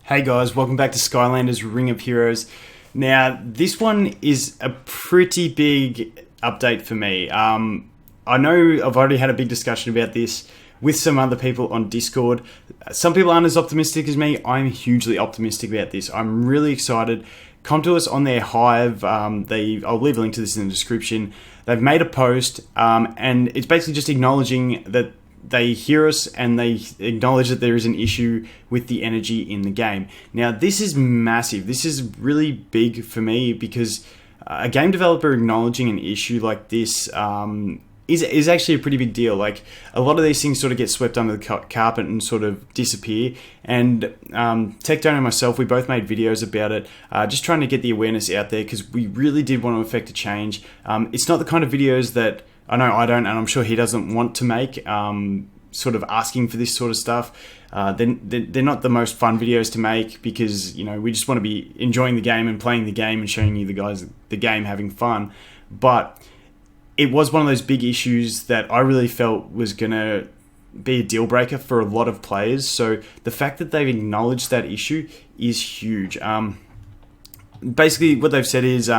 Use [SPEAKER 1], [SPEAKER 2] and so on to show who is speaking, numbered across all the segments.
[SPEAKER 1] Hey guys, welcome back to Skylanders Ring of Heroes. Now, this one is a pretty big update for me. I know I've already had a big discussion about this with some other people on Discord. Some people aren't as optimistic as me. I'm hugely optimistic about this. I'm really excited. Come to us on their Hive. I'll leave a link to this in the description. They've made a post, and it's basically just acknowledging that they hear us and they acknowledge that there is an issue with the energy in the game. Now, this is massive. This is really big for me because a game developer acknowledging an issue like this is actually a pretty big deal. Like, a lot of these things sort of get swept under the carpet and sort of disappear. And TechDone and myself, we both made videos about it, just trying to get the awareness out there because we really did want to affect a change. It's not the kind of videos that I know I don't, and I'm sure he doesn't want to make, sort of asking for this sort of stuff. They're not the most fun videos to make because, you know, we just want to be enjoying the game and playing the game and showing you the game having fun. But it was one of those big issues that I really felt was going to be a deal breaker for a lot of players. So the fact that they've acknowledged that issue is huge. Basically, what they've said is,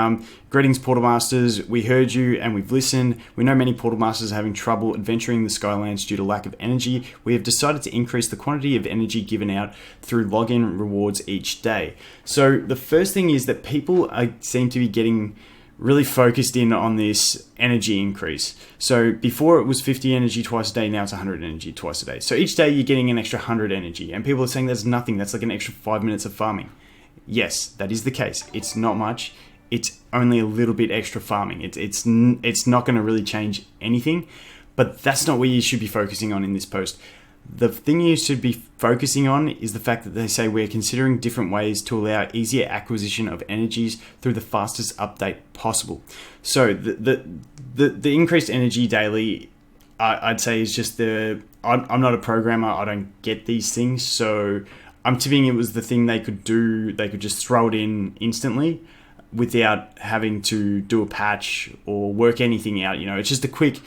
[SPEAKER 1] greetings, Portal Masters. We heard you and we've listened. We know many Portal Masters are having trouble adventuring the Skylands due to lack of energy. We have decided to increase the quantity of energy given out through login rewards each day. So the first thing is that people seem to be getting really focused in on this energy increase. So before it was 50 energy twice a day, now it's 100 energy twice a day. So each day you're getting an extra 100 energy. And people are saying that's nothing. That's like an extra 5 minutes of farming. Yes, that is the case. It's not much. It's only a little bit extra farming. It's not going to really change anything, but that's not what you should be focusing on in this post. The thing you should be focusing on is the fact that they say we're considering different ways to allow easier acquisition of energies through the fastest update possible. So the increased energy daily, I'd say, is just I'm not a programmer. I don't get these things, so I'm tipping it was the thing they could do. They could just throw it in instantly without having to do a patch or work anything out. You know, it's just a quick,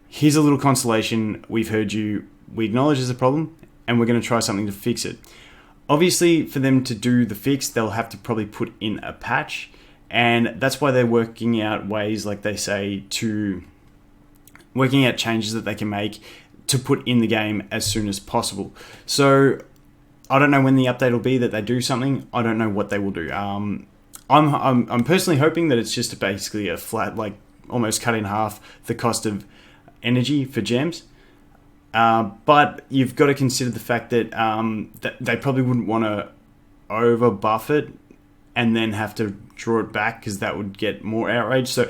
[SPEAKER 1] here's a little consolation. We've heard you. We acknowledge there's a problem and we're going to try something to fix it. Obviously, for them to do the fix, they'll have to probably put in a patch. And that's why they're working out ways, like they say, working out changes that they can make to put in the game as soon as possible. So I don't know when the update will be that they do something. I don't know what they will do. I'm personally hoping that it's just basically a flat, like almost cut in half the cost of energy for gems. But you've got to consider the fact that that they probably wouldn't want to over buff it and then have to draw it back because that would get more outrage. So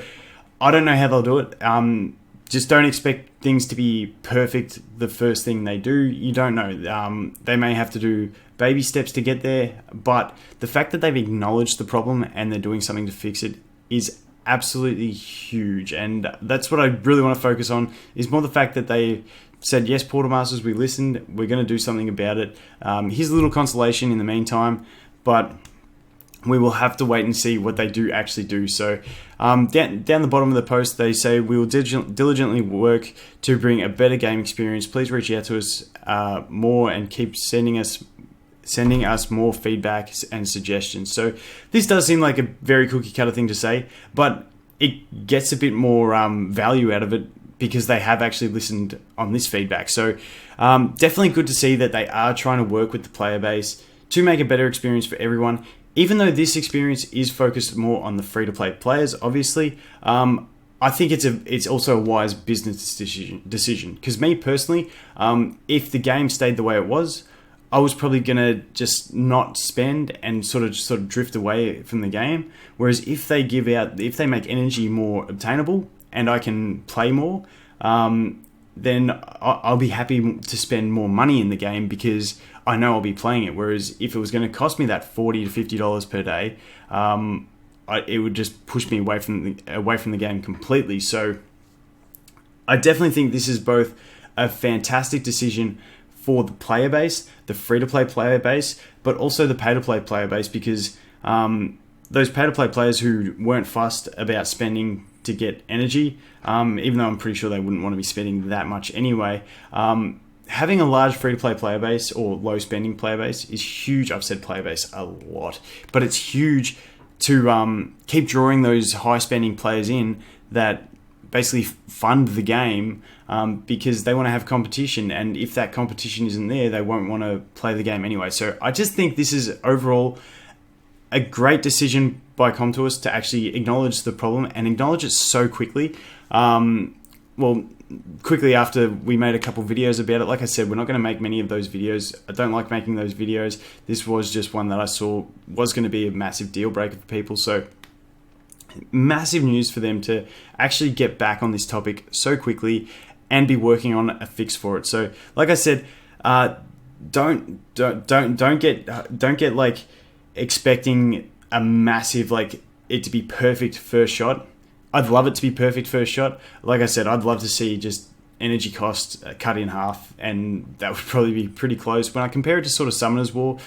[SPEAKER 1] I don't know how they'll do it. Just don't expect things to be perfect the first thing they do. You don't know. They may have to do baby steps to get there, but the fact that they've acknowledged the problem and they're doing something to fix it is absolutely huge. And that's what I really want to focus on, is more the fact that they said, yes, Portal Masters, we listened. We're going to do something about it. Here's a little consolation in the meantime, but we will have to wait and see what they do actually do. So down the bottom of the post, they say, we will diligently work to bring a better game experience. Please reach out to us more and keep sending us more feedback and suggestions. So this does seem like a very cookie cutter thing to say, but it gets a bit more value out of it because they have actually listened on this feedback. So definitely good to see that they are trying to work with the player base to make a better experience for everyone. Even though this experience is focused more on the free-to-play players, obviously, I think it's also a wise business decision. Because me personally, if the game stayed the way it was, I was probably gonna just not spend and sort of drift away from the game. Whereas if they make energy more obtainable and I can play more, then I'll be happy to spend more money in the game because I know I'll be playing it. Whereas if it was going to cost me that $40 to $50 per day, it would just push me away from the game completely. So I definitely think this is both a fantastic decision for the player base, the free-to-play player base, but also the pay-to-play player base, because those pay-to-play players who weren't fussed about spending to get energy, even though I'm pretty sure they wouldn't want to be spending that much anyway, having a large free-to-play player base or low-spending player base is huge. I've said player base a lot, but it's huge to keep drawing those high-spending players in that basically fund the game because they want to have competition, and if that competition isn't there, they won't want to play the game anyway. So I just think this is overall a great decision by Comtours to actually acknowledge the problem and acknowledge it so quickly. Quickly after we made a couple videos about it. Like I said, we're not going to make many of those videos. I don't like making those videos. This was just one that I saw was going to be a massive deal breaker for people. So massive news for them to actually get back on this topic so quickly and be working on a fix for it. So like I said, don't get like expecting a massive, like it to be perfect first shot. I'd love it to be perfect first shot. Like I said, I'd love to see just energy cost cut in half, and that would probably be pretty close. When I compare it to sort of Summoner's War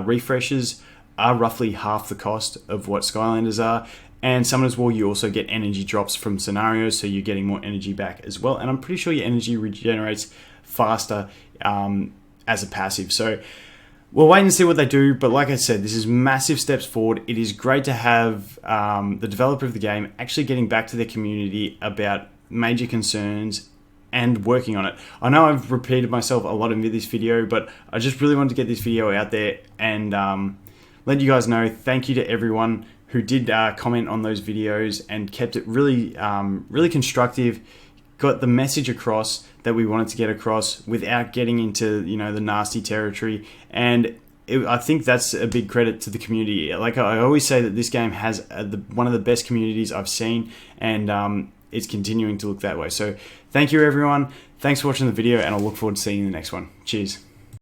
[SPEAKER 1] refreshes are roughly half the cost of what Skylanders are. And Summoner's War, you also get energy drops from scenarios, so you're getting more energy back as well. And I'm pretty sure your energy regenerates faster as a passive. So we'll wait and see what they do, but like I said, this is massive steps forward. It is great to have the developer of the game actually getting back to their community about major concerns and working on it. I know I've repeated myself a lot in this video, but I just really wanted to get this video out there and let you guys know. Thank you to everyone who did comment on those videos and kept it really, really constructive. Got the message across that we wanted to get across without getting into, you know, the nasty territory. And I think that's a big credit to the community. Like I always say, that this game has one of the best communities I've seen, and it's continuing to look that way. So thank you, everyone. Thanks for watching the video, and I'll look forward to seeing you in the next one. Cheers.